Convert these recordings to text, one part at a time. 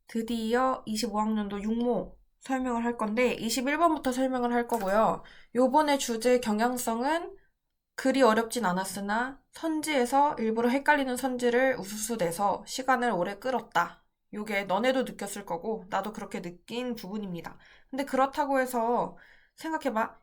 드디어 25학년도 육모 설명을 할 건데 21번부터 설명을 할 거고요. 요번에 주제 경향성은 그리 어렵진 않았으나 선지에서 일부러 헷갈리는 선지를 우수수 내서 시간을 오래 끌었다. 요게 너네도 느꼈을 거고 나도 그렇게 느낀 부분입니다. 근데 그렇다고 해서 생각해봐.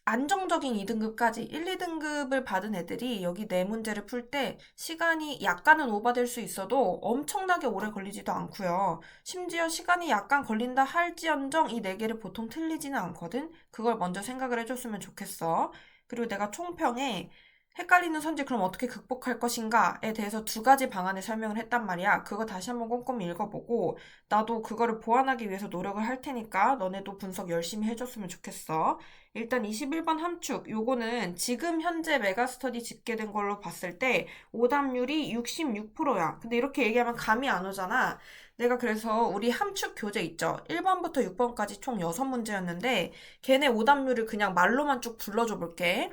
안정적인 2등급까지 1, 2등급을 받은 애들이 여기 네 문제를 풀 때 시간이 약간은 오버될 수 있어도 엄청나게 오래 걸리지도 않고요. 심지어 시간이 약간 걸린다 할지언정 이 네 개를 보통 틀리지는 않거든. 그걸 먼저 생각을 해줬으면 좋겠어. 그리고 내가 총평에 헷갈리는 선지 그럼 어떻게 극복할 것인가에 대해서 두 가지 방안을 설명을 했단 말이야. 그거 다시 한번 꼼꼼히 읽어보고 나도 그거를 보완하기 위해서 노력을 할 테니까 너네도 분석 열심히 해줬으면 좋겠어. 일단 21번 함축, 요거는 지금 현재 메가스터디 집계된 걸로 봤을 때 오답률이 66%야. 근데 이렇게 얘기하면 감이 안 오잖아. 내가 그래서 우리 함축 교재 있죠. 1번부터 6번까지 총 6문제였는데 걔네 오답률을 그냥 말로만 쭉 불러줘 볼게.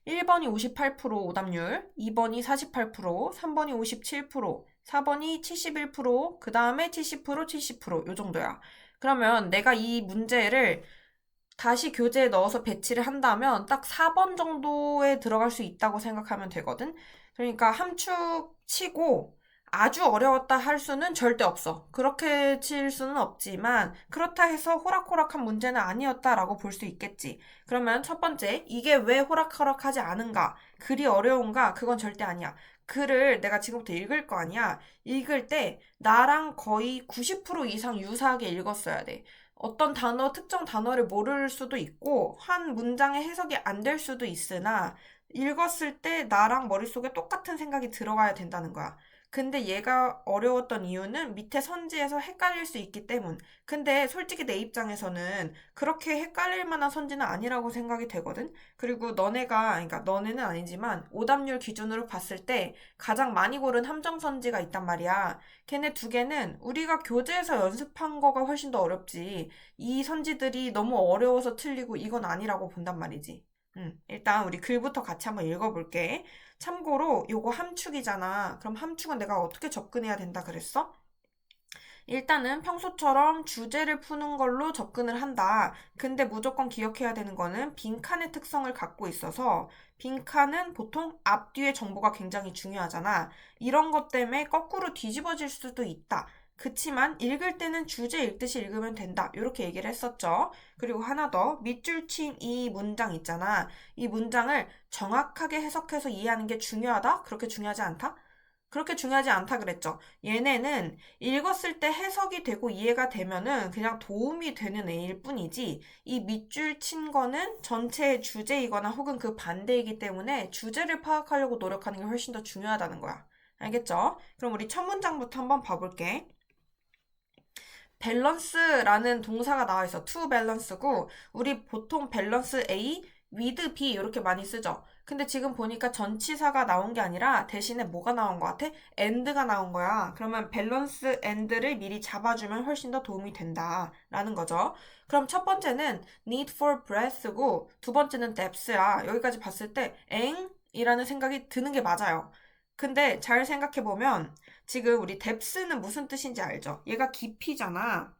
1번이 58% 오답률, 2번이 48%, 3번이 57%, 4번이 71%, 그 다음에 70%, 70%요 정도야. 그러면 내가 이 문제를 다시 교재에 넣어서 배치를 한다면 딱 4번 정도에 들어갈 수 있다고 생각하면 되거든. 그러니까 함축 치고 아주 어려웠다 할 수는 절대 없어. 그렇게 칠 수는 없지만 그렇다 해서 호락호락한 문제는 아니었다라고 볼 수 있겠지. 그러면 첫 번째, 이게 왜 호락호락하지 않은가? 글이 어려운가? 그건 절대 아니야. 글을 내가 지금부터 읽을 거 아니야. 읽을 때 나랑 거의 90% 이상 유사하게 읽었어야 돼. 어떤 단어, 특정 단어를 모를 수도 있고, 한 문장의 해석이 안 될 수도 있으나, 읽었을 때 나랑 머릿속에 똑같은 생각이 들어가야 된다는 거야. 근데 얘가 어려웠던 이유는 밑에 선지에서 헷갈릴 수 있기 때문. 근데 솔직히 내 입장에서는 그렇게 헷갈릴 만한 선지는 아니라고 생각이 되거든? 그리고 그러니까 너네는 아니지만 오답률 기준으로 봤을 때 가장 많이 고른 함정 선지가 있단 말이야. 걔네 두 개는 우리가 교재에서 연습한 거가 훨씬 더 어렵지. 이 선지들이 너무 어려워서 틀리고 이건 아니라고 본단 말이지. 일단 우리 글부터 같이 한번 읽어볼게. 참고로 요거 함축이잖아. 그럼 함축은 내가 어떻게 접근해야 된다 그랬어? 일단은 평소처럼 주제를 푸는 걸로 접근을 한다. 근데 무조건 기억해야 되는 거는 빈칸의 특성을 갖고 있어서 빈칸은 보통 앞뒤의 정보가 굉장히 중요하잖아. 이런 것 때문에 거꾸로 뒤집어질 수도 있다. 그치만 읽을 때는 주제 읽듯이 읽으면 된다. 이렇게 얘기를 했었죠. 그리고 하나 더 밑줄 친 이 문장 있잖아. 이 문장을 정확하게 해석해서 이해하는 게 중요하다? 그렇게 중요하지 않다? 그렇게 중요하지 않다 그랬죠. 얘네는 읽었을 때 해석이 되고 이해가 되면은 그냥 도움이 되는 애일 뿐이지 이 밑줄 친 거는 전체의 주제이거나 혹은 그 반대이기 때문에 주제를 파악하려고 노력하는 게 훨씬 더 중요하다는 거야. 알겠죠? 그럼 우리 첫 문장부터 한번 봐볼게. 밸런스라는 동사가 나와 있어. to balance고 우리 보통 밸런스 A, with B 이렇게 많이 쓰죠. 근데 지금 보니까 전치사가 나온 게 아니라 대신에 뭐가 나온 것 같아? and가 나온 거야. 그러면 밸런스 and를 미리 잡아주면 훨씬 더 도움이 된다라는 거죠. 그럼 첫 번째는 need for breath고 두 번째는 depth야. 여기까지 봤을 때 이라는 생각이 드는 게 맞아요. 근데 잘 생각해보면 지금 우리 depth는 무슨 뜻인지 알죠? 얘가 깊이잖아.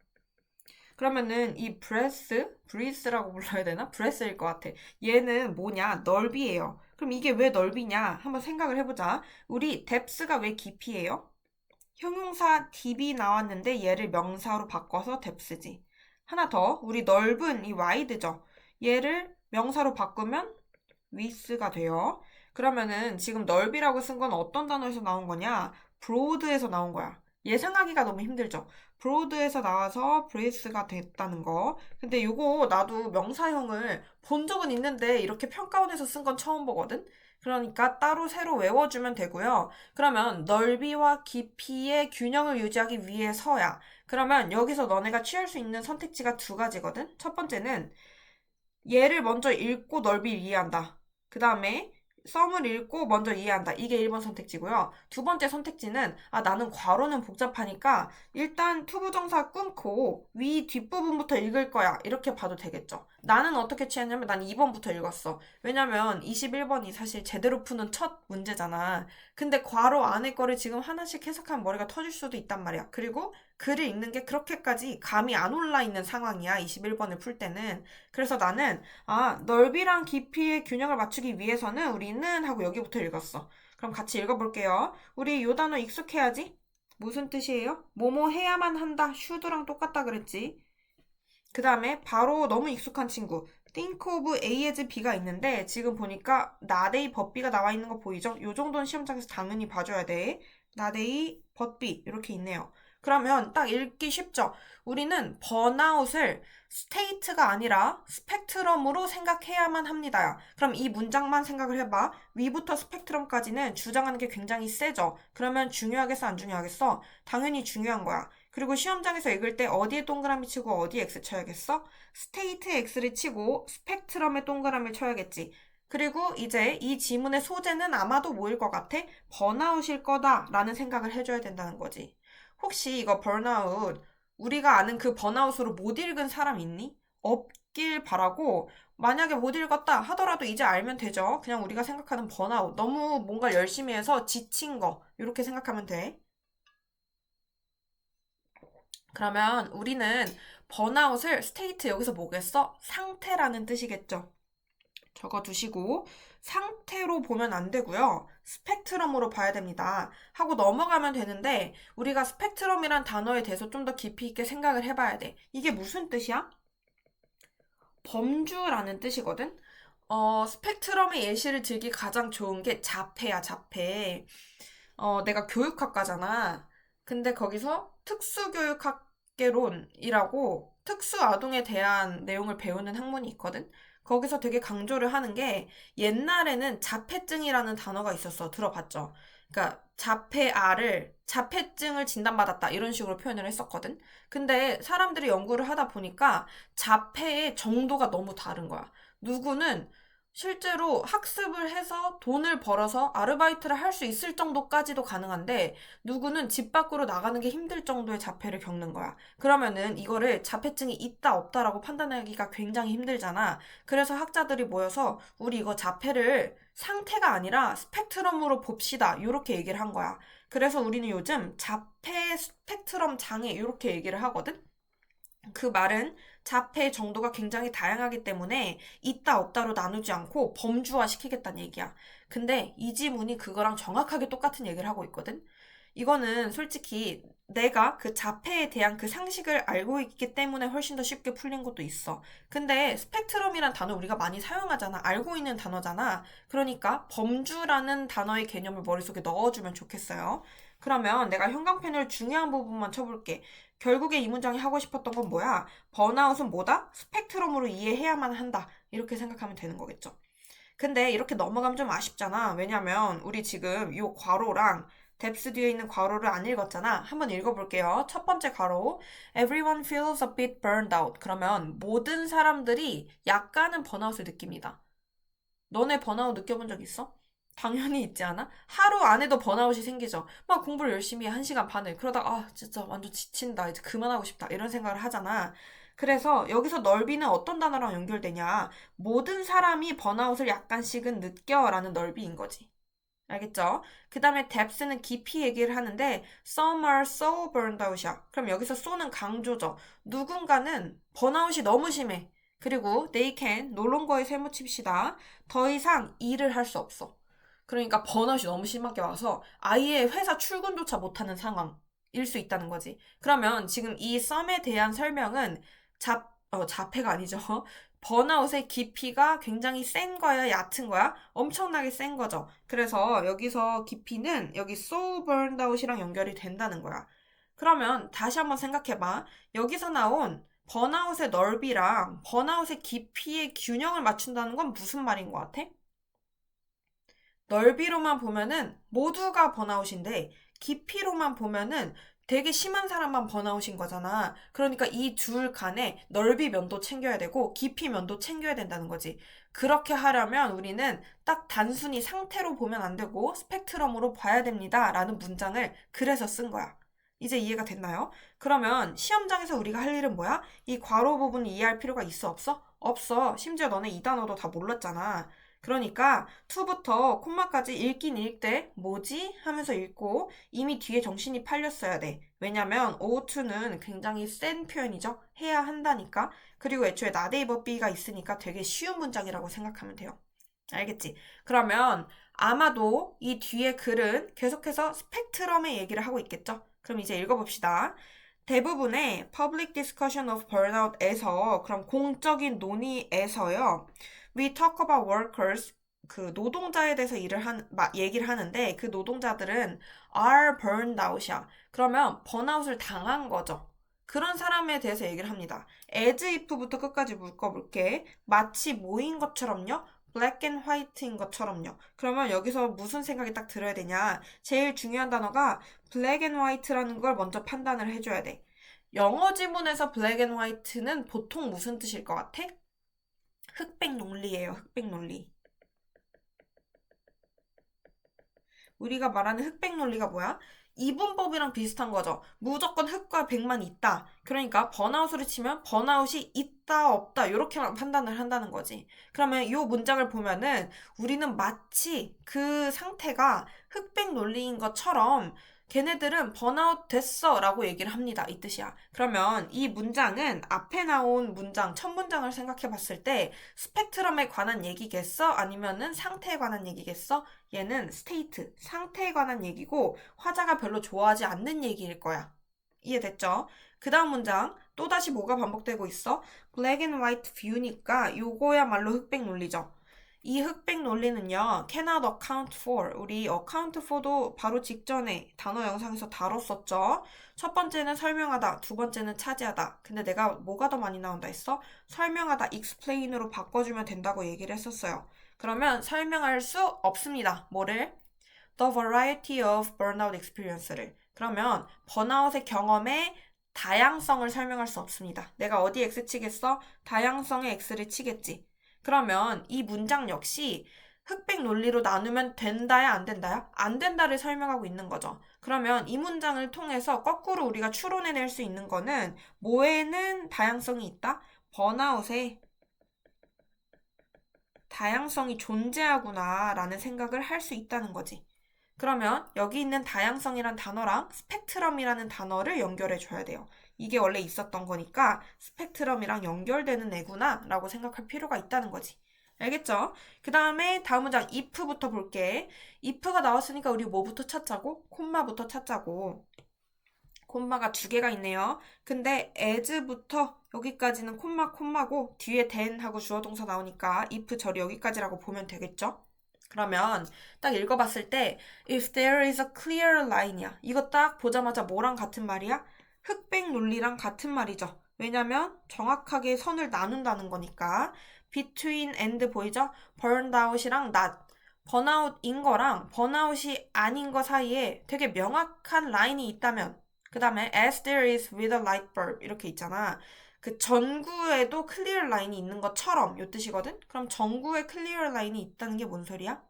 그러면은 이 breath라고 불러야 되나? breath일 것 같아. 얘는 뭐냐? 넓이에요. 그럼 이게 왜 넓이냐? 한번 생각을 해보자. 우리 depth가 왜 깊이예요? 형용사 deep이 나왔는데 얘를 명사로 바꿔서 depth지. 하나 더, 우리 넓은 이 wide죠. 얘를 명사로 바꾸면 width가 돼요. 그러면은 지금 넓이라고 쓴 건 어떤 단어에서 나온 거냐? broad에서 나온 거야. 예상하기가 너무 힘들죠. broad에서 나와서 breadth가 됐다는 거. 근데 요거 나도 명사형을 본 적은 있는데 이렇게 평가원에서 쓴 건 처음 보거든? 그러니까 따로 새로 외워주면 되고요. 그러면 넓이와 깊이의 균형을 유지하기 위해서야. 그러면 여기서 너네가 취할 수 있는 선택지가 두 가지거든? 첫 번째는 얘를 먼저 읽고 넓이를 이해한다. 그 다음에 썸을 읽고 먼저 이해한다. 이게 1번 선택지고요. 두 번째 선택지는 나는 괄호는 복잡하니까 일단 투부정사 끊고 위 뒷부분부터 읽을 거야. 이렇게 봐도 되겠죠. 나는 어떻게 취했냐면 난 2번부터 읽었어. 왜냐면 21번이 사실 제대로 푸는 첫 문제잖아. 근데 괄호 안에 거를 지금 하나씩 해석하면 머리가 터질 수도 있단 말이야. 그리고 글을 읽는 게 그렇게까지 감이 안 올라 있는 상황이야. 21번을 풀 때는. 그래서 나는 넓이랑 깊이의 균형을 맞추기 위해서는 우리는 하고 여기부터 읽었어. 그럼 같이 읽어볼게요. 우리 요 단어 익숙해야지? 무슨 뜻이에요? 뭐뭐 해야만 한다. 슈드랑 똑같다 그랬지. 그 다음에 바로 너무 익숙한 친구. think of A as B가 있는데 지금 보니까 not A but B가 나와 있는 거 보이죠? 요 정도는 시험장에서 당연히 봐줘야 돼. not A but B 이렇게 있네요. 그러면 딱 읽기 쉽죠? 우리는 번아웃을 스테이트가 아니라 스펙트럼으로 생각해야만 합니다. 그럼 이 문장만 생각을 해봐. 위부터 스펙트럼까지는 주장하는 게 굉장히 세죠? 그러면 중요하겠어 안 중요하겠어? 당연히 중요한 거야. 그리고 시험장에서 읽을 때 어디에 동그라미 치고 어디에 X 쳐야겠어? 스테이트에 X를 치고 스펙트럼에 동그라미를 쳐야겠지. 그리고 이제 이 지문의 소재는 아마도 뭐일 것 같아? 번아웃일 거다라는 생각을 해줘야 된다는 거지. 혹시 이거 번아웃 우리가 아는 그 번아웃으로 못 읽은 사람 있니? 없길 바라고 만약에 못 읽었다 하더라도 이제 알면 되죠. 그냥 우리가 생각하는 번아웃 너무 뭔가 열심히 해서 지친 거 이렇게 생각하면 돼. 그러면 우리는 번아웃을 스테이트 여기서 뭐겠어? 상태라는 뜻이겠죠. 적어두시고 상태로 보면 안 되고요. 스펙트럼으로 봐야 됩니다. 하고 넘어가면 되는데 우리가 스펙트럼이란 단어에 대해서 좀 더 깊이 있게 생각을 해봐야 돼. 이게 무슨 뜻이야? 범주라는 뜻이거든? 스펙트럼의 예시를 들기 가장 좋은 게 자폐야, 자폐. 내가 교육학과잖아. 근데 거기서 특수교육학개론이라고 특수아동에 대한 내용을 배우는 학문이 있거든? 거기서 되게 강조를 하는 게 옛날에는 자폐증이라는 단어가 있었어. 들어봤죠? 그러니까 자폐증을 진단받았다. 이런 식으로 표현을 했었거든? 근데 사람들이 연구를 하다 보니까 자폐의 정도가 너무 다른 거야. 누구는 실제로 학습을 해서 돈을 벌어서 아르바이트를 할 수 있을 정도까지도 가능한데 누구는 집 밖으로 나가는 게 힘들 정도의 자폐를 겪는 거야. 그러면은 이거를 자폐증이 있다 없다라고 판단하기가 굉장히 힘들잖아. 그래서 학자들이 모여서 우리 이거 자폐를 상태가 아니라 스펙트럼으로 봅시다. 이렇게 얘기를 한 거야. 그래서 우리는 요즘 자폐 스펙트럼 장애 이렇게 얘기를 하거든. 그 말은 자폐의 정도가 굉장히 다양하기 때문에 있다 없다로 나누지 않고 범주화 시키겠다는 얘기야. 근데 이 지문이 그거랑 정확하게 똑같은 얘기를 하고 있거든. 이거는 솔직히 내가 그 자폐에 대한 그 상식을 알고 있기 때문에 훨씬 더 쉽게 풀린 것도 있어. 근데 스펙트럼이란 단어 우리가 많이 사용하잖아. 알고 있는 단어잖아. 그러니까 범주라는 단어의 개념을 머릿속에 넣어주면 좋겠어요. 그러면 내가 형광펜을 중요한 부분만 쳐볼게. 결국에 이 문장이 하고 싶었던 건 뭐야? 번아웃은 뭐다? 스펙트럼으로 이해해야만 한다. 이렇게 생각하면 되는 거겠죠. 근데 이렇게 넘어가면 좀 아쉽잖아. 왜냐면 우리 지금 이 괄호랑 depth 뒤에 있는 괄호를 안 읽었잖아. 한번 읽어볼게요. 첫 번째 괄호. Everyone feels a bit burned out. 그러면 모든 사람들이 약간은 번아웃을 느낍니다. 너네 번아웃 느껴본 적 있어? 당연히 있지 않아? 하루 안에도 번아웃이 생기죠. 막 공부를 열심히 해, 1시간 반을. 그러다가, 진짜 완전 지친다. 이제 그만하고 싶다. 이런 생각을 하잖아. 그래서 여기서 넓이는 어떤 단어랑 연결되냐? 모든 사람이 번아웃을 약간씩은 느껴라는 넓이인 거지. 알겠죠? 그 다음에 depth는 깊이 얘기를 하는데 some are so burned out이야. 그럼 여기서 so는 강조죠. 누군가는 번아웃이 너무 심해. 그리고 they can no longer 세무칩시다. 더 이상 일을 할 수 없어. 그러니까 번아웃이 너무 심하게 와서 아예 회사 출근조차 못하는 상황일 수 있다는 거지. 그러면 지금 이 some에 대한 설명은 자폐가 아니죠. 번아웃의 깊이가 굉장히 센 거야, 얕은 거야? 엄청나게 센 거죠. 그래서 여기서 깊이는 여기 so burned out이랑 연결이 된다는 거야. 그러면 다시 한번 생각해봐. 여기서 나온 번아웃의 넓이랑 번아웃의 깊이의 균형을 맞춘다는 건 무슨 말인 것 같아? 넓이로만 보면은 모두가 번아웃인데 깊이로만 보면은 되게 심한 사람만 번아웃인 거잖아. 그러니까 이 둘 간의 넓이 면도 챙겨야 되고 깊이 면도 챙겨야 된다는 거지. 그렇게 하려면 우리는 딱 단순히 상태로 보면 안 되고 스펙트럼으로 봐야 됩니다. 라는 문장을 그래서 쓴 거야. 이제 이해가 됐나요? 그러면 시험장에서 우리가 할 일은 뭐야? 이 괄호 부분 이해할 필요가 있어 없어? 없어. 심지어 너네 이 단어도 다 몰랐잖아. 그러니까 to부터 콤마까지 읽긴 읽되 뭐지? 하면서 읽고 이미 뒤에 정신이 팔렸어야 돼. 왜냐면 ought-to는 굉장히 센 표현이죠. 해야 한다니까. 그리고 애초에 not able be가 있으니까 되게 쉬운 문장이라고 생각하면 돼요. 알겠지? 그러면 아마도 이 뒤에 글은 계속해서 스펙트럼의 얘기를 하고 있겠죠? 그럼 이제 읽어봅시다. 대부분의 public discussion of burnout에서 그럼 공적인 논의에서요. We talk about workers 그 노동자에 대해서 얘기를 하는데 그 노동자들은 are burned out이야. 그러면 번아웃을 당한 거죠. 그런 사람에 대해서 얘기를 합니다. as if부터 끝까지 묶어볼게. 마치 뭐인 것처럼요. black and white인 것처럼요. 그러면 여기서 무슨 생각이 딱 들어야 되냐. 제일 중요한 단어가 black and white라는 걸 먼저 판단을 해줘야 돼. 영어 지문에서 black and white는 보통 무슨 뜻일 것 같아? 흑백 논리예요. 흑백 논리. 우리가 말하는 흑백 논리가 뭐야? 이분법이랑 비슷한 거죠. 무조건 흑과 백만 있다. 그러니까 번아웃으로 치면 번아웃이 있다 없다 이렇게만 판단을 한다는 거지. 그러면 이 문장을 보면은 우리는 마치 그 상태가 흑백 논리인 것처럼 걔네들은 번아웃 됐어 라고 얘기를 합니다. 이 뜻이야. 그러면 이 문장은 앞에 나온 문장, 첫 문장을 생각해 봤을 때 스펙트럼에 관한 얘기겠어? 아니면은 상태에 관한 얘기겠어? 얘는 스테이트, 상태에 관한 얘기고 화자가 별로 좋아하지 않는 얘기일 거야. 이해됐죠? 그 다음 문장 또다시 뭐가 반복되고 있어? black and white view니까 요거야말로 흑백 논리죠. 이 흑백 논리는요, cannot account for. 우리 account for도 바로 직전에 단어 영상에서 다뤘었죠. 첫 번째는 설명하다, 두 번째는 차지하다. 근데 내가 뭐가 더 많이 나온다 했어? 설명하다, explain으로 바꿔주면 된다고 얘기를 했었어요. 그러면 설명할 수 없습니다. 뭐를? The variety of burnout experience를. 그러면 번아웃의 경험의 다양성을 설명할 수 없습니다. 내가 어디 X 치겠어? 다양성의 X를 치겠지. 그러면 이 문장 역시 흑백 논리로 나누면 된다야 안 된다야? 안 된다를 설명하고 있는 거죠. 그러면 이 문장을 통해서 거꾸로 우리가 추론해낼 수 있는 거는 뭐에는 다양성이 있다? 번아웃에 다양성이 존재하구나 라는 생각을 할 수 있다는 거지. 그러면 여기 있는 다양성이란 단어랑 스펙트럼이라는 단어를 연결해 줘야 돼요. 이게 원래 있었던 거니까 스펙트럼이랑 연결되는 애구나 라고 생각할 필요가 있다는 거지. 알겠죠? 그 다음에 다음 문장 if부터 볼게. if가 나왔으니까 우리 뭐부터 찾자고? 콤마부터 찾자고. 콤마가 두 개가 있네요. 근데 as부터 여기까지는 콤마고 뒤에 then 하고 주어 동사 나오니까 if 절이 여기까지라고 보면 되겠죠? 그러면 딱 읽어봤을 때 if there is a clear line이야. 이거 딱 보자마자 뭐랑 같은 말이야? 흑백 논리랑 같은 말이죠. 왜냐면 정확하게 선을 나눈다는 거니까 between and 보이죠? burned out이랑 not 번아웃인 거랑 번아웃이 아닌 거 사이에 되게 명확한 라인이 있다면 그 다음에 as there is with a light bulb 이렇게 있잖아. 그 전구에도 클리어 라인이 있는 것처럼 요 뜻이거든? 그럼 전구에 클리어 라인이 있다는 게 뭔 소리야?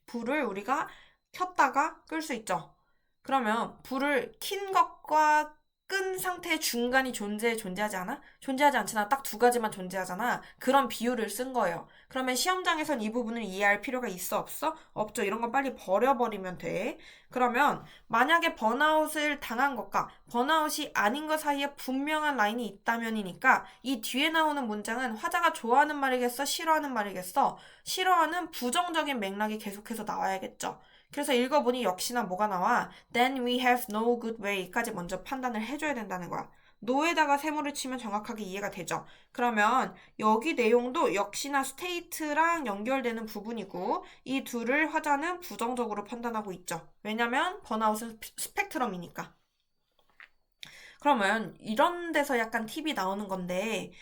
불을 우리가 켰다가 끌 수 있죠. 그러면 불을 킨 것과 끈 상태의 중간이 존재하지 않아? 존재하지 않잖아. 딱 두 가지만 존재하잖아. 그런 비유를 쓴 거예요. 그러면 시험장에선 이 부분을 이해할 필요가 있어 없어? 없죠. 이런 건 빨리 버려버리면 돼. 그러면 만약에 번아웃을 당한 것과 번아웃이 아닌 것 사이에 분명한 라인이 있다면이니까 이 뒤에 나오는 문장은 화자가 좋아하는 말이겠어? 싫어하는 말이겠어? 싫어하는 부정적인 맥락이 계속해서 나와야겠죠. 그래서 읽어보니 역시나 뭐가 나와? Then we have no good way까지 먼저 판단을 해줘야 된다는 거야. no에다가 세모를 치면 정확하게 이해가 되죠. 그러면 여기 내용도 역시나 state랑 연결되는 부분이고 이 둘을 화자는 부정적으로 판단하고 있죠. 왜냐면 번아웃은 스펙트럼이니까. 그러면 이런 데서 약간 팁이 나오는 건데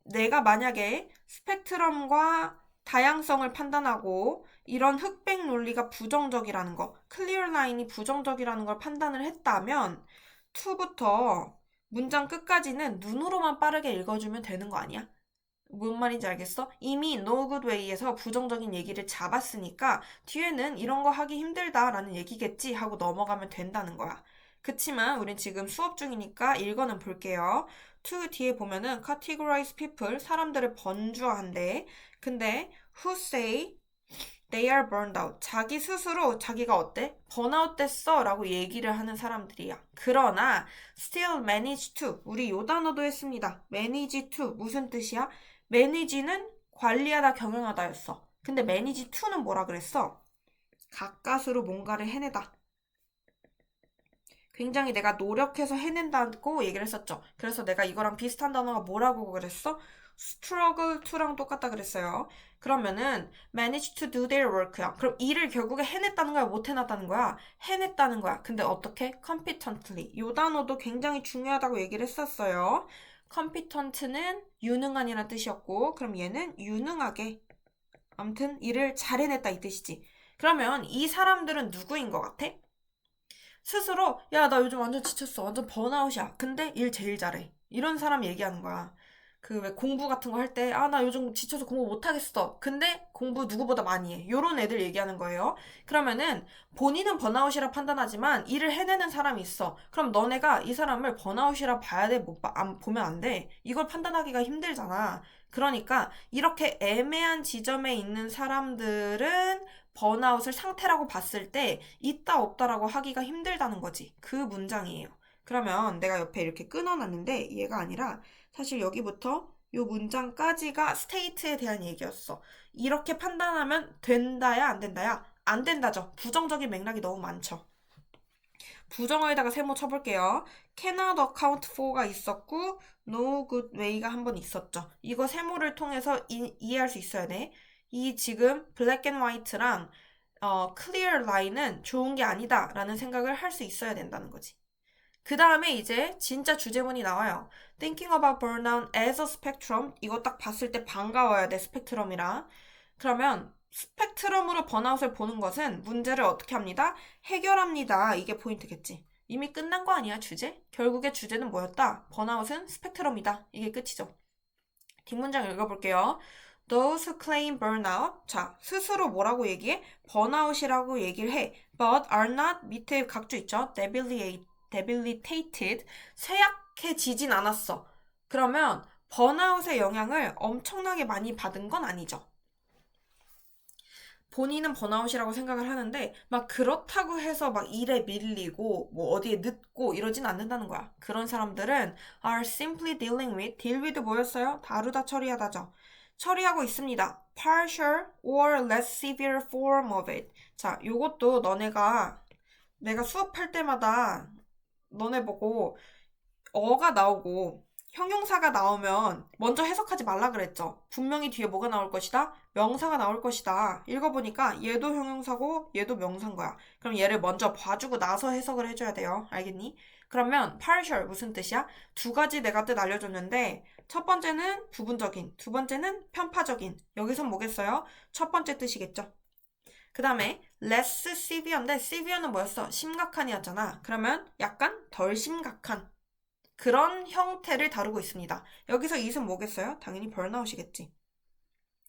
내가 만약에 스펙트럼과 다양성을 판단하고 이런 흑백 논리가 부정적이라는 거, 클리어 라인이 부정적이라는 걸 판단을 했다면 to부터 문장 끝까지는 눈으로만 빠르게 읽어주면 되는 거 아니야? 뭔 말인지 알겠어? 이미 no good way에서 부정적인 얘기를 잡았으니까 뒤에는 이런 거 하기 힘들다라는 얘기겠지 하고 넘어가면 된다는 거야. 그치만 우린 지금 수업 중이니까 읽어는 볼게요. to 뒤에 보면은 categorize people, 사람들을 번주어한대. 근데 who say they are burned out. 자기 스스로 자기가 어때? 번아웃 됐어 라고 얘기를 하는 사람들이야. 그러나 still manage to. 우리 요 단어도 했습니다. manage to. 무슨 뜻이야? manage는 관리하다, 경영하다였어. 근데 manage to는 뭐라 그랬어? 가까스로 뭔가를 해내다. 굉장히 내가 노력해서 해낸다고 얘기를 했었죠. 그래서 내가 이거랑 비슷한 단어가 뭐라고 그랬어? struggle to랑 똑같다 그랬어요. 그러면은 manage to do their work야. 그럼 일을 결국에 해냈다는 거야? 못 해놨다는 거야? 해냈다는 거야. 근데 어떻게? competently. 이 단어도 굉장히 중요하다고 얘기를 했었어요. competent는 유능한이라는 뜻이었고, 그럼 얘는 유능하게. 아무튼 일을 잘 해냈다 이 뜻이지. 그러면 이 사람들은 누구인 것 같아? 스스로 야 나 요즘 완전 지쳤어, 완전 번아웃이야, 근데 일 제일 잘해, 이런 사람 얘기하는 거야. 그 왜 공부 같은 거 할 때 아 나 요즘 지쳐서 공부 못하겠어, 근데 공부 누구보다 많이 해, 요런 애들 얘기하는 거예요. 그러면은 본인은 번아웃이라 판단하지만 일을 해내는 사람이 있어. 그럼 너네가 이 사람을 번아웃이라 봐야 돼, 보면 안 돼? 이걸 판단하기가 힘들잖아. 그러니까 이렇게 애매한 지점에 있는 사람들은 번아웃을 상태라고 봤을 때 있다 없다라고 하기가 힘들다는 거지. 그 문장이에요. 그러면 내가 옆에 이렇게 끊어놨는데 얘가 아니라 사실 여기부터 요 문장까지가 스테이트에 대한 얘기였어. 이렇게 판단하면 된다야 안 된다야? 안 된다죠. 부정적인 맥락이 너무 많죠. 부정어에다가 세모 쳐볼게요. cannot account for가 있었고 no good way가 한 번 있었죠. 이거 세모를 통해서 이해할 수 있어야 돼. 이 지금 black and white랑 clear line은 좋은 게 아니다 라는 생각을 할 수 있어야 된다는 거지. 그 다음에 이제 진짜 주제문이 나와요. Thinking about burnout as a spectrum. 이거 딱 봤을 때 반가워야 돼, 스펙트럼이라. 그러면 스펙트럼으로 번아웃을 보는 것은 문제를 어떻게 합니다? 해결합니다. 이게 포인트겠지. 이미 끝난 거 아니야, 주제? 결국에 주제는 뭐였다? 번아웃은 스펙트럼이다. 이게 끝이죠. 뒷문장 읽어볼게요. Those who claim burnout. 자, 스스로 뭐라고 얘기해? 번아웃이라고 얘기를 해. But are not, 밑에 각주 있죠? debilitated. 쇠약해지진 않았어. 그러면 번아웃의 영향을 엄청나게 많이 받은 건 아니죠. 본인은 번아웃이라고 생각을 하는데 막 그렇다고 해서 막 일에 밀리고 뭐 어디에 늦고 이러진 않는다는 거야. 그런 사람들은 are simply dealing with, deal with 뭐였어요? 다루다, 처리하다죠. 처리하고 있습니다. partial or less severe form of it. 자, 요것도 내가 수업할 때마다 너네 보고 어가 나오고 형용사가 나오면 먼저 해석하지 말라 그랬죠. 분명히 뒤에 뭐가 나올 것이다? 명사가 나올 것이다. 읽어보니까 얘도 형용사고 얘도 명사인 거야. 그럼 얘를 먼저 봐주고 나서 해석을 해줘야 돼요. 알겠니? 그러면 partial 무슨 뜻이야? 두 가지 내가 뜻 알려줬는데 첫 번째는 부분적인, 두 번째는 편파적인. 여기선 뭐겠어요? 첫 번째 뜻이겠죠. 그 다음에 less severe인데 severe는 뭐였어? 심각한이었잖아. 그러면 약간 덜 심각한 그런 형태를 다루고 있습니다. 여기서 이은 뭐겠어요? 당연히 번아웃이겠지.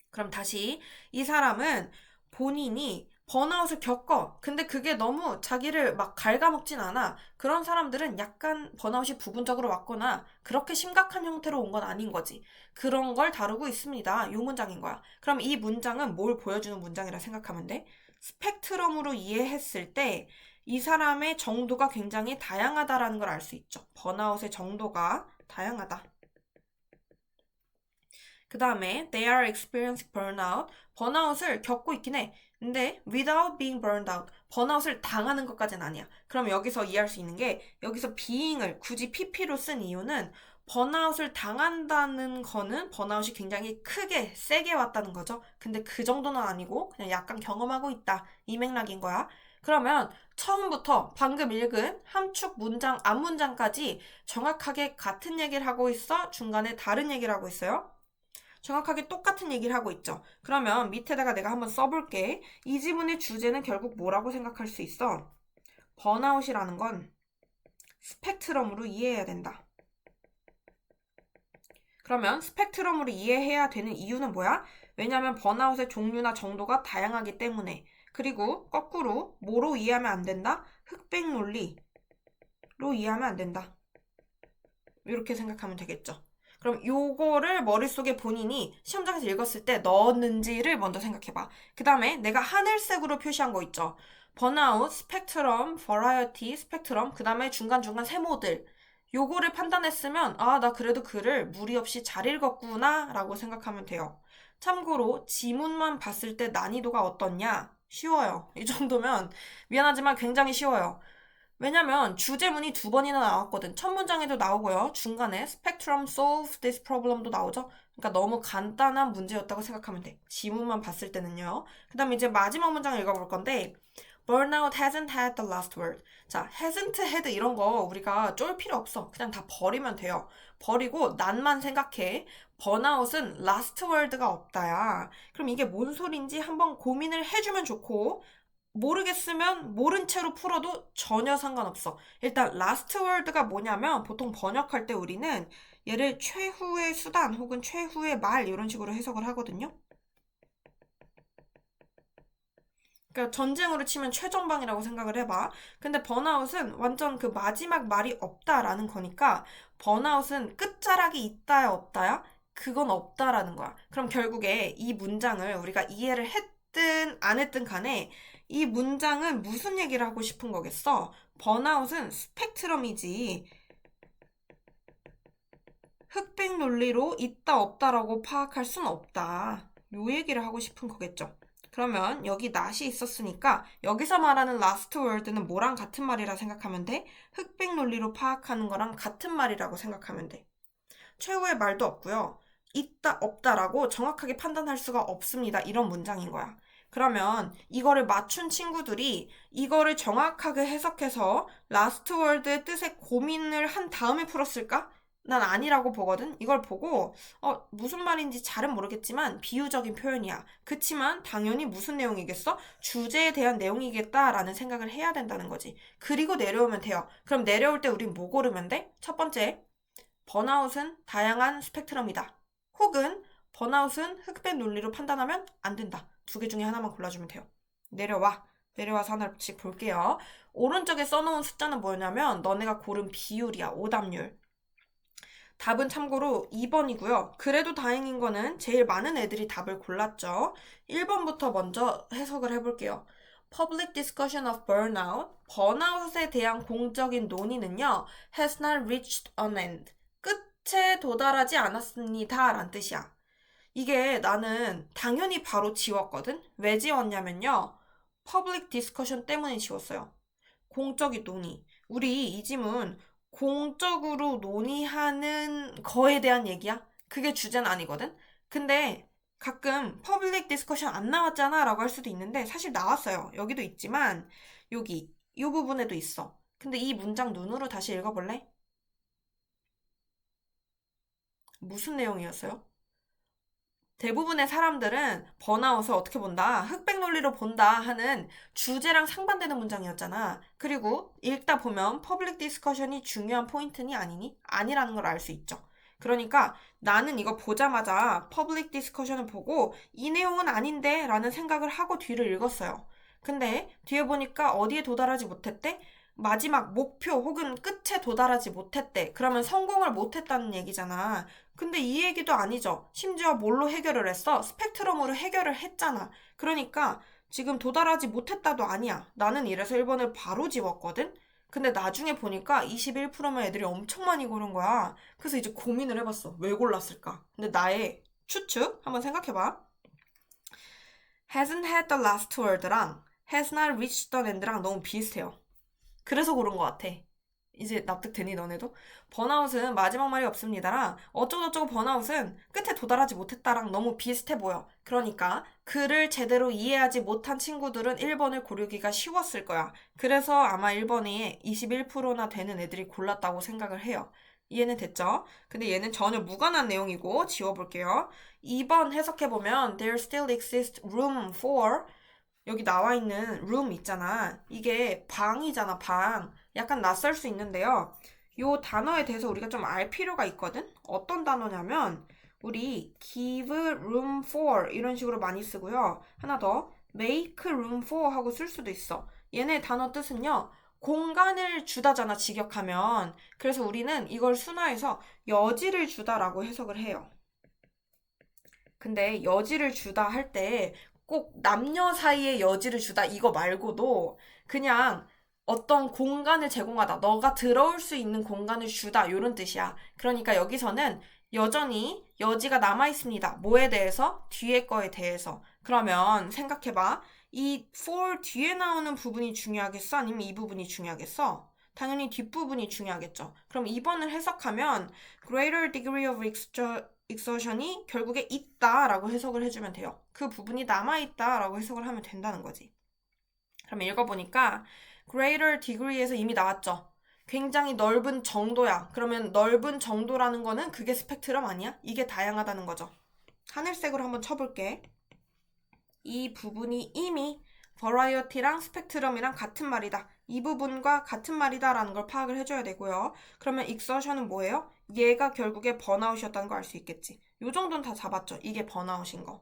그럼 다시 이 사람은 본인이 번아웃을 겪어. 근데 그게 너무 자기를 막 갉아먹진 않아. 그런 사람들은 약간 번아웃이 부분적으로 왔거나 그렇게 심각한 형태로 온 건 아닌 거지. 그런 걸 다루고 있습니다. 이 문장인 거야. 그럼 이 문장은 뭘 보여주는 문장이라 생각하면 돼? 스펙트럼으로 이해했을 때 이 사람의 정도가 굉장히 다양하다라는 걸 알 수 있죠. 번아웃의 정도가 다양하다. 그 다음에 they are experiencing burnout. 번아웃을 겪고 있긴 해. 근데 without being burned out. 번아웃을 당하는 것까지는 아니야. 그럼 여기서 이해할 수 있는 게 여기서 being을 굳이 pp로 쓴 이유는 번아웃을 당한다는 거는 번아웃이 굉장히 크게 세게 왔다는 거죠. 근데 그 정도는 아니고 그냥 약간 경험하고 있다. 이 맥락인 거야. 그러면 처음부터 방금 읽은 함축 문장, 앞문장까지 정확하게 같은 얘기를 하고 있어? 중간에 다른 얘기를 하고 있어요? 정확하게 똑같은 얘기를 하고 있죠. 그러면 밑에다가 내가 한번 써볼게. 이 지문의 주제는 결국 뭐라고 생각할 수 있어? 번아웃이라는 건 스펙트럼으로 이해해야 된다. 그러면 스펙트럼으로 이해해야 되는 이유는 뭐야? 왜냐하면 번아웃의 종류나 정도가 다양하기 때문에. 그리고 거꾸로 뭐로 이해하면 안 된다? 흑백 논리로 이해하면 안 된다. 이렇게 생각하면 되겠죠. 그럼 요거를 머릿속에 본인이 시험장에서 읽었을 때 넣었는지를 먼저 생각해봐. 그 다음에 내가 하늘색으로 표시한 거 있죠. 번아웃, 스펙트럼, 버라이어티, 스펙트럼, 그 다음에 중간중간 세모들. 요거를 판단했으면 아, 나 그래도 글을 무리 없이 잘 읽었구나 라고 생각하면 돼요. 참고로 지문만 봤을 때 난이도가 어떻냐? 쉬워요. 이 정도면 미안하지만 굉장히 쉬워요. 왜냐면 주제문이 두 번이나 나왔거든. 첫 문장에도 나오고요. 중간에 spectrum solve this problem도 나오죠. 그러니까 너무 간단한 문제였다고 생각하면 돼. 지문만 봤을 때는요. 그 다음에 이제 마지막 문장 읽어볼 건데 Burnout hasn't had the last word. 자, hasn't had 이런 거 우리가 쫄 필요 없어. 그냥 다 버리면 돼요. 버리고 난만 생각해. 번아웃은 last word가 없다야. 그럼 이게 뭔 소린지 한번 고민을 해주면 좋고 모르겠으면 모른 채로 풀어도 전혀 상관없어. 일단 last word가 뭐냐면 보통 번역할 때 우리는 얘를 최후의 수단 혹은 최후의 말 이런 식으로 해석을 하거든요. 그러니까 전쟁으로 치면 최전방이라고 생각을 해봐. 근데 번아웃은 완전 그 마지막 말이 없다라는 거니까 번아웃은 끝자락이 있다야 없다야? 그건 없다라는 거야. 그럼 결국에 이 문장을 우리가 이해를 했든 안 했든 간에 이 문장은 무슨 얘기를 하고 싶은 거겠어? 번아웃은 스펙트럼이지 흑백 논리로 있다 없다라고 파악할 순 없다. 요 얘기를 하고 싶은 거겠죠. 그러면 여기 not이 있었으니까 여기서 말하는 last word는 뭐랑 같은 말이라 생각하면 돼? 흑백 논리로 파악하는 거랑 같은 말이라고 생각하면 돼. 최후의 말도 없고요. 있다 없다라고 정확하게 판단할 수가 없습니다. 이런 문장인 거야. 그러면 이거를 맞춘 친구들이 이거를 정확하게 해석해서 last word의 뜻에 고민을 한 다음에 풀었을까? 난 아니라고 보거든. 이걸 보고 무슨 말인지 잘은 모르겠지만 비유적인 표현이야. 그치만 당연히 무슨 내용이겠어? 주제에 대한 내용이겠다라는 생각을 해야 된다는 거지. 그리고 내려오면 돼요. 그럼 내려올 때 우린 뭐 고르면 돼? 첫 번째, 번아웃은 다양한 스펙트럼이다. 혹은 번아웃은 흑백 논리로 판단하면 안 된다. 두 개 중에 하나만 골라주면 돼요. 내려와. 내려와서 하나씩 볼게요. 오른쪽에 써놓은 숫자는 뭐냐면 너네가 고른 비율이야. 오답률. 답은 참고로 2번이고요. 그래도 다행인 거는 제일 많은 애들이 답을 골랐죠. 1번부터 먼저 해석을 해볼게요. Public discussion of burnout, 번아웃에 대한 공적인 논의는요, has not reached an end. 끝에 도달하지 않았습니다. 라는 뜻이야. 이게 나는 당연히 바로 지웠거든? 왜 지웠냐면요. public discussion 때문에 지웠어요. 공적인 논의. 우리 이 지문 공적으로 논의하는 거에 대한 얘기야. 그게 주제는 아니거든. 근데 가끔 퍼블릭 디스커션 안 나왔잖아 라고 할 수도 있는데 사실 나왔어요. 여기도 있지만 여기 이 부분에도 있어. 근데 이 문장 눈으로 다시 읽어볼래? 무슨 내용이었어요? 대부분의 사람들은 번아웃을 어떻게 본다? 흑백 논리로 본다 하는 주제랑 상반되는 문장이었잖아. 그리고 읽다 보면 퍼블릭 디스커션이 중요한 포인트니 아니니? 아니라는 걸 알 수 있죠. 그러니까 나는 이거 보자마자 퍼블릭 디스커션을 보고 이 내용은 아닌데 라는 생각을 하고 뒤를 읽었어요. 근데 뒤에 보니까 어디에 도달하지 못했대? 마지막 목표 혹은 끝에 도달하지 못했대. 그러면 성공을 못했다는 얘기잖아. 근데 이 얘기도 아니죠. 심지어 뭘로 해결을 했어? 스펙트럼으로 해결을 했잖아. 그러니까 지금 도달하지 못했다도 아니야. 나는 이래서 1번을 바로 지웠거든? 근데 나중에 보니까 21%면 애들이 엄청 많이 고른 거야. 그래서 이제 고민을 해봤어. 왜 골랐을까? 근데 나의 추측 한번 생각해봐. hasn't had the last word랑 has not reached the end랑 너무 비슷해요. 그래서 고른 것 같아. 이제 납득되니 너네도? 번아웃은 마지막 말이 없습니다랑 어쩌고저쩌고 번아웃은 끝에 도달하지 못했다랑 너무 비슷해 보여. 그러니까 글을 제대로 이해하지 못한 친구들은 1번을 고르기가 쉬웠을 거야. 그래서 아마 1번이 21%나 되는 애들이 골랐다고 생각을 해요. 이해는 됐죠? 근데 얘는 전혀 무관한 내용이고 지워볼게요. 2번 해석해보면 There still exists room for 여기 나와 있는 room 있잖아. 이게 방이잖아, 방. 약간 낯설 수 있는데요. 요 단어에 대해서 우리가 좀 알 필요가 있거든? 어떤 단어냐면, 우리 give room for 이런 식으로 많이 쓰고요. 하나 더, make room for 하고 쓸 수도 있어. 얘네 단어 뜻은요, 공간을 주다잖아, 직역하면. 그래서 우리는 이걸 순화해서 여지를 주다라고 해석을 해요. 근데 여지를 주다 할 때 꼭 남녀 사이에 여지를 주다 이거 말고도 그냥 어떤 공간을 제공하다. 너가 들어올 수 있는 공간을 주다. 이런 뜻이야. 그러니까 여기서는 여전히 여지가 남아 있습니다. 뭐에 대해서? 뒤에 거에 대해서. 그러면 생각해봐. 이 for 뒤에 나오는 부분이 중요하겠어? 아니면 이 부분이 중요하겠어? 당연히 뒷부분이 중요하겠죠. 그럼 2번을 해석하면 greater degree of exertion이 결국에 있다라고 해석을 해주면 돼요. 그 부분이 남아있다라고 해석을 하면 된다는 거지. 그럼 읽어보니까 greater degree에서 이미 나왔죠. 굉장히 넓은 정도야. 그러면 넓은 정도라는 거는 그게 스펙트럼 아니야? 이게 다양하다는 거죠. 하늘색으로 한번 쳐볼게. 이 부분이 이미 variety랑 스펙트럼이랑 같은 말이다. 이 부분과 같은 말이다 라는 걸 파악을 해줘야 되고요. 그러면 exertion은 뭐예요? 얘가 결국에 번아웃이었다는 거 알 수 있겠지. 요 정도는 다 잡았죠. 이게 번아웃인 거.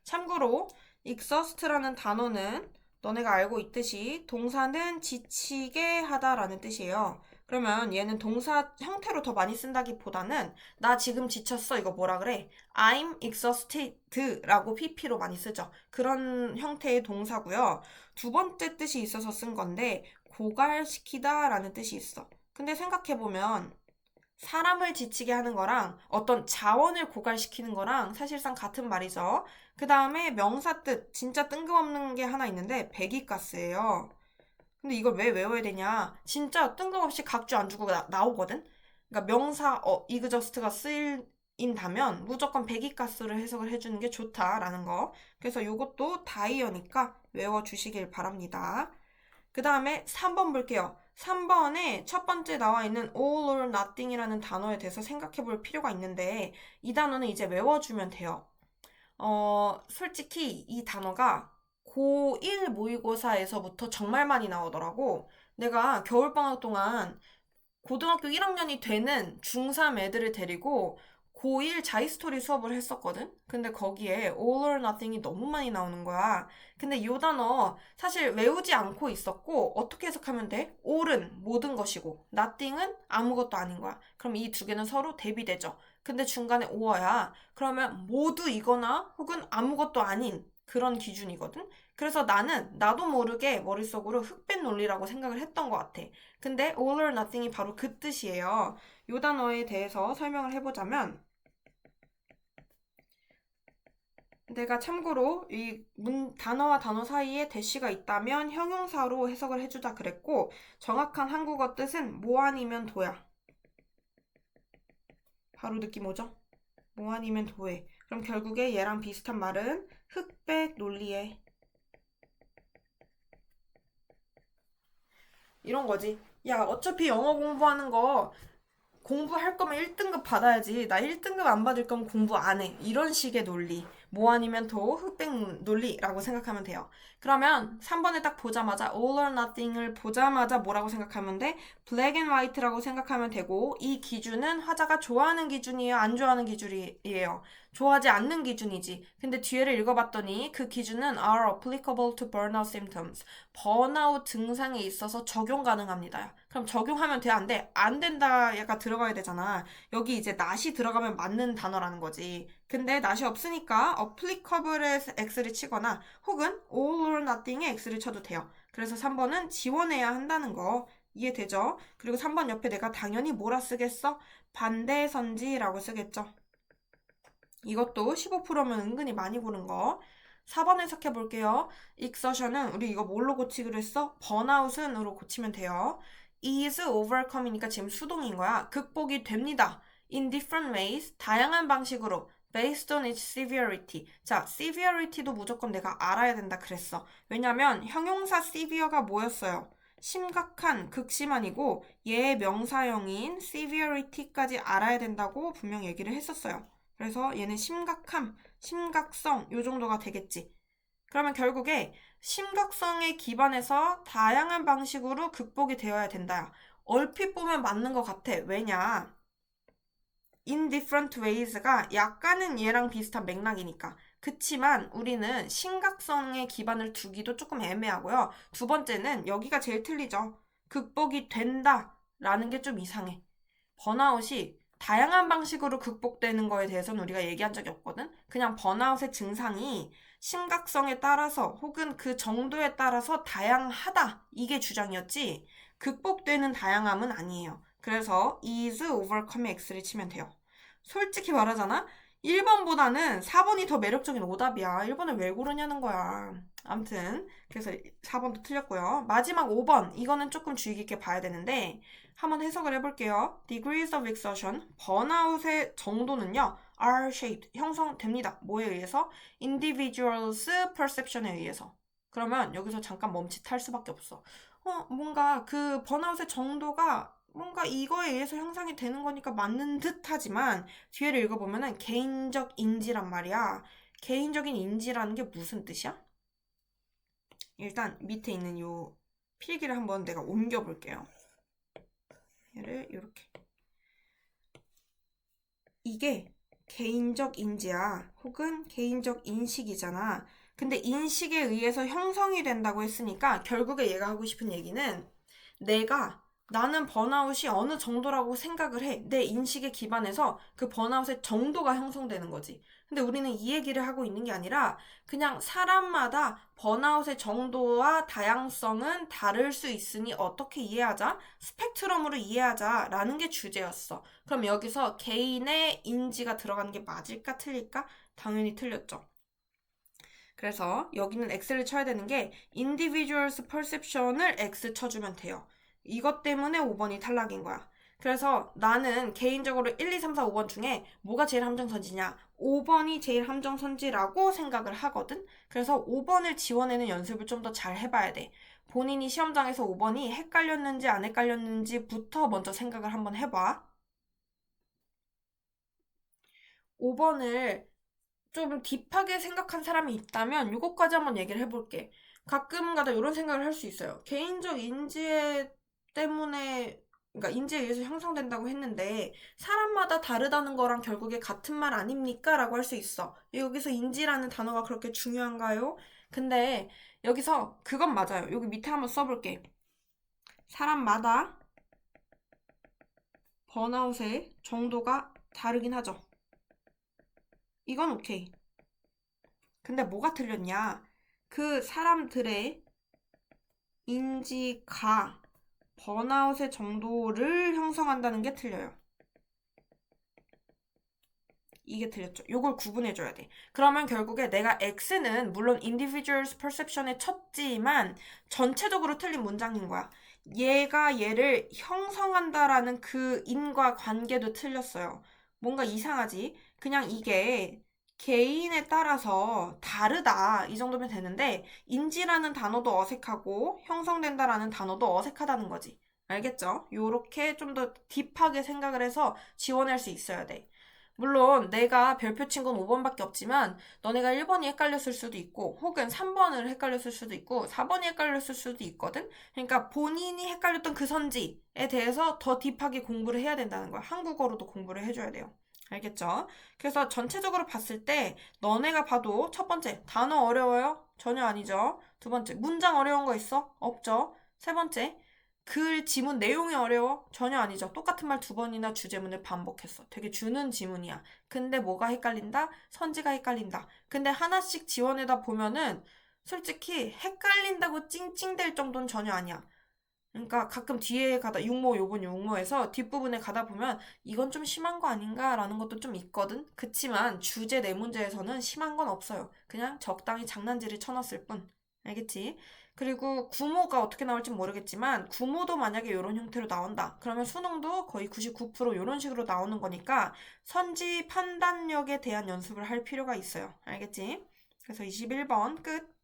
참고로 exhaust라는 단어는 너네가 알고 있듯이 동사는 지치게 하다라는 뜻이에요. 그러면 얘는 동사 형태로 더 많이 쓴다기보다는 나 지금 지쳤어 이거 뭐라 그래? I'm exhausted 라고 PP로 많이 쓰죠. 그런 형태의 동사고요. 두 번째 뜻이 있어서 쓴 건데 고갈시키다 라는 뜻이 있어. 근데 생각해보면 사람을 지치게 하는 거랑 어떤 자원을 고갈시키는 거랑 사실상 같은 말이죠. 그 다음에 명사 뜻, 진짜 뜬금없는 게 하나 있는데 배기가스예요. 근데 이걸 왜 외워야 되냐? 진짜 뜬금없이 각주 안 주고 나오거든? 그러니까 명사 이그저스트가 쓰인다면 무조건 배기가스를 해석을 해주는 게 좋다라는 거. 그래서 이것도 다이어니까 외워주시길 바랍니다. 그 다음에 3번 볼게요. 3번에 첫 번째 나와 있는 all or nothing이라는 단어에 대해서 생각해 볼 필요가 있는데 이 단어는 이제 외워주면 돼요. 솔직히 이 단어가 고1 모의고사에서부터 정말 많이 나오더라고. 내가 겨울방학 동안 고등학교 1학년이 되는 중3 애들을 데리고 고1 자이스토리 수업을 했었거든? 근데 거기에 all or nothing이 너무 많이 나오는 거야. 근데 이 단어 사실 외우지 않고 있었고 어떻게 해석하면 돼? all은 모든 것이고 nothing은 아무것도 아닌 거야. 그럼 이 두 개는 서로 대비되죠. 근데 중간에 or야. 그러면 모두 이거나 혹은 아무것도 아닌 그런 기준이거든? 그래서 나도 모르게 머릿속으로 흑백 논리라고 생각을 했던 것 같아. 근데 all or nothing이 바로 그 뜻이에요. 이 단어에 대해서 설명을 해보자면 내가 참고로 이 단어와 단어 사이에 대시가 있다면 형용사로 해석을 해주자 그랬고 정확한 한국어 뜻은 뭐 아니면 도야. 바로 느낌 오죠? 뭐 아니면 도에. 그럼 결국에 얘랑 비슷한 말은 흑백 논리에 이런 거지. 야, 어차피 영어 공부하는 거 공부할 거면 1등급 받아야지. 나 1등급 안 받을 거면 공부 안 해. 이런 식의 논리. 뭐 아니면 도 흑백 논리라고 생각하면 돼요. 그러면 3번에 딱 보자마자 all or nothing을 보자마자 뭐라고 생각하면 돼? black and white라고 생각하면 되고 이 기준은 화자가 좋아하는 기준이에요? 안 좋아하는 기준이에요? 좋아하지 않는 기준이지. 근데 뒤에를 읽어봤더니 그 기준은 are applicable to burnout symptoms. 번아웃 증상에 있어서 적용 가능합니다. 그럼 적용하면 돼? 안 돼? 안 된다 얘가 들어가야 되잖아. 여기 이제 not이 들어가면 맞는 단어라는 거지. 근데 not이 없으니까 applicable에 x를 치거나 혹은 all or nothing에 x를 쳐도 돼요. 그래서 3번은 지원해야 한다는 거 이해되죠? 그리고 3번 옆에 내가 당연히 뭐라 쓰겠어? 반대선지라고 쓰겠죠. 이것도 15%면 은근히 많이 고른 거. 4번 해석해 볼게요. exertion은 우리 이거 뭘로 고치기로 했어? 번아웃은으로 고치면 돼요. is overcome이니까 지금 수동인 거야. 극복이 됩니다. in different ways, 다양한 방식으로. based on its severity. 자, severity도 무조건 내가 알아야 된다 그랬어. 왜냐면 형용사 severe가 뭐였어요? 심각한, 극심한이고 얘의 명사형인 severity까지 알아야 된다고 분명 얘기를 했었어요. 그래서 얘는 심각함, 심각성 요 정도가 되겠지. 그러면 결국에 심각성에 기반해서 다양한 방식으로 극복이 되어야 된다. 얼핏 보면 맞는 것 같아. 왜냐? in different ways가 약간은 얘랑 비슷한 맥락이니까. 그치만 우리는 심각성에 기반을 두기도 조금 애매하고요. 두 번째는 여기가 제일 틀리죠. 극복이 된다 라는 게 좀 이상해. 번아웃이 다양한 방식으로 극복되는 거에 대해서는 우리가 얘기한 적이 없거든. 그냥 번아웃의 증상이 심각성에 따라서 혹은 그 정도에 따라서 다양하다. 이게 주장이었지. 극복되는 다양함은 아니에요. 그래서 is overcome x를 치면 돼요. 솔직히 말하잖아. 1번보다는 4번이 더 매력적인 오답이야. 1번을 왜 고르냐는 거야. 아무튼 그래서 4번도 틀렸고요. 마지막 5번 이거는 조금 주의 깊게 봐야 되는데 한번 해석을 해볼게요. Degrees of exhaustion, 번아웃의 정도는요. are shaped, 형성됩니다. 뭐에 의해서? Individuals perception에 의해서. 그러면 여기서 잠깐 멈칫할 수밖에 없어. 뭔가 그 번아웃의 정도가 뭔가 이거에 의해서 형성이 되는 거니까 맞는 듯 하지만 뒤에를 읽어보면은 개인적 인지란 말이야. 개인적인 인지라는 게 무슨 뜻이야? 일단 밑에 있는 요 필기를 한번 내가 옮겨볼게요. 얘를 이렇게. 이게 개인적 인지야. 혹은 개인적 인식이잖아. 근데 인식에 의해서 형성이 된다고 했으니까 결국에 얘가 하고 싶은 얘기는 나는 번아웃이 어느 정도라고 생각을 해. 내 인식에 기반해서 그 번아웃의 정도가 형성되는 거지. 근데 우리는 이 얘기를 하고 있는 게 아니라 그냥 사람마다 번아웃의 정도와 다양성은 다를 수 있으니 어떻게 이해하자? 스펙트럼으로 이해하자라는 게 주제였어. 그럼 여기서 개인의 인지가 들어가는 게 맞을까 틀릴까? 당연히 틀렸죠. 그래서 여기는 X를 쳐야 되는 게 individuals perception을 X 쳐주면 돼요. 이것 때문에 5번이 탈락인 거야. 그래서 나는 개인적으로 1, 2, 3, 4, 5번 중에 뭐가 제일 함정선지냐? 5번이 제일 함정선지라고 생각을 하거든? 그래서 5번을 지원하는 연습을 좀 더 잘 해봐야 돼. 본인이 시험장에서 5번이 헷갈렸는지 안 헷갈렸는지부터 먼저 생각을 한번 해봐. 5번을 좀 딥하게 생각한 사람이 있다면 이것까지 한번 얘기를 해볼게. 가끔가다 이런 생각을 할 수 있어요. 개인적 인지 때문에 그러니까 인지에 의해서 형성된다고 했는데 사람마다 다르다는 거랑 결국에 같은 말 아닙니까? 라고 할 수 있어. 여기서 인지라는 단어가 그렇게 중요한가요? 근데 여기서 그건 맞아요. 여기 밑에 한번 써볼게. 사람마다 번아웃의 정도가 다르긴 하죠. 이건 오케이. 근데 뭐가 틀렸냐? 그 사람들의 인지가 번아웃의 정도를 형성한다는 게 틀려요. 이게 틀렸죠. 요걸 구분해줘야 돼. 그러면 결국에 내가 X는 물론 individuals perception에 쳤지만 전체적으로 틀린 문장인 거야. 얘가 얘를 형성한다라는 그 인과 관계도 틀렸어요. 뭔가 이상하지? 그냥 이게 개인에 따라서 다르다 이 정도면 되는데 인지라는 단어도 어색하고 형성된다라는 단어도 어색하다는 거지. 알겠죠? 요렇게 좀 더 딥하게 생각을 해서 지원할 수 있어야 돼. 물론 내가 별표 친 건 5번밖에 없지만 너네가 1번이 헷갈렸을 수도 있고 혹은 3번을 헷갈렸을 수도 있고 4번이 헷갈렸을 수도 있거든. 그러니까 본인이 헷갈렸던 그 선지에 대해서 더 딥하게 공부를 해야 된다는 거야. 한국어로도 공부를 해줘야 돼요. 알겠죠? 그래서 전체적으로 봤을 때 너네가 봐도 첫 번째 단어 어려워요? 전혀 아니죠. 두 번째 문장 어려운 거 있어? 없죠. 세 번째 글 지문 내용이 어려워? 전혀 아니죠. 똑같은 말 2번이나 주제문을 반복했어. 되게 주는 지문이야. 근데 뭐가 헷갈린다? 선지가 헷갈린다. 근데 하나씩 지원해다 보면은 솔직히 헷갈린다고 찡찡댈 정도는 전혀 아니야. 그러니까 가끔 뒤에 가다 육모 요번 육모에서 뒷부분에 가다 보면 이건 좀 심한 거 아닌가 라는 것도 좀 있거든. 그치만 주제 네 문제에서는 심한 건 없어요. 그냥 적당히 장난질을 쳐놨을 뿐. 알겠지? 그리고 구모가 어떻게 나올지 모르겠지만 구모도 만약에 이런 형태로 나온다. 그러면 수능도 거의 99% 이런 식으로 나오는 거니까 선지 판단력에 대한 연습을 할 필요가 있어요. 알겠지? 그래서 21번 끝.